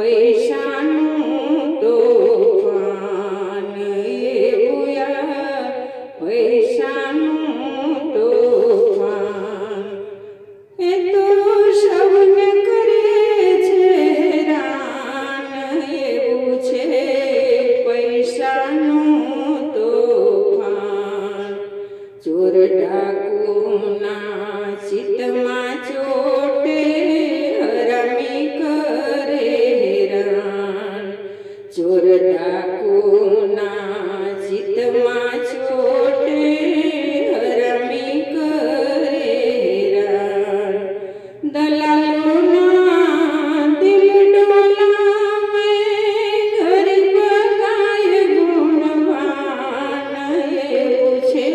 પૈસાનું તોફાન એવું પૈસાનું તોફાન એ તો સૌને કરે છે હેરાન એવું છે પૈસાનું તોફાન ચોર ડાકુના ચિત્તમાં ચોટે હરામી કરે હેરાન ચોર ડાકુના ચિત્તમાં ચોટે હરામી કરે હેરાન દલાલોના દિલ ડોલાવે ગરીબ ગાય ગુણવાન એવું છે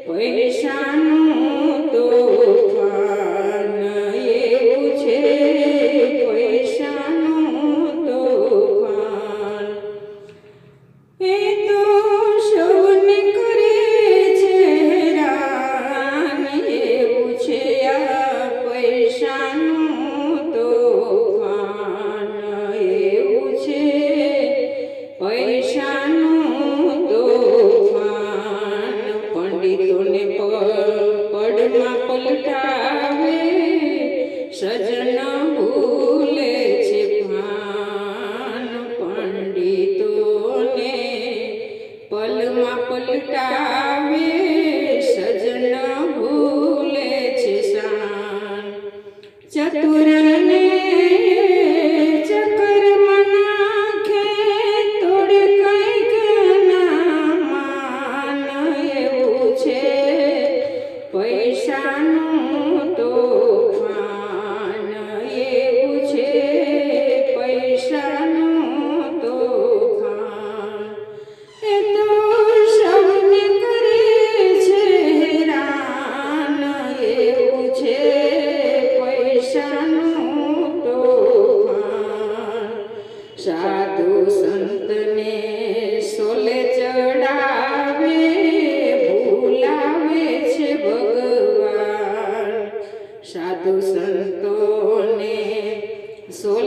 પૈસાનું તોફાન એવું છે પૈસાનું તોફાન એ તો સૌને કરે છે હેરાન એવું છે આ પૈસાનું તોફાન એવું છે પૈસાનું તોફાન પંડિતોને પડમાં પલટાવે સજન ભૂલે છે ભાન પંડિતોને પલમાં પલટાવે સજન ભૂલે છે શાન ચતુરને ચક્રમાં નાખે તોડે કંઈક ના માન એવું છે પૈસાનું તોફાન એવું છે પૈસાનું તોફાન એ તો સૌને કરે છે હેરાન એવું છે પૈસાનું તોફાન સાધુ સંત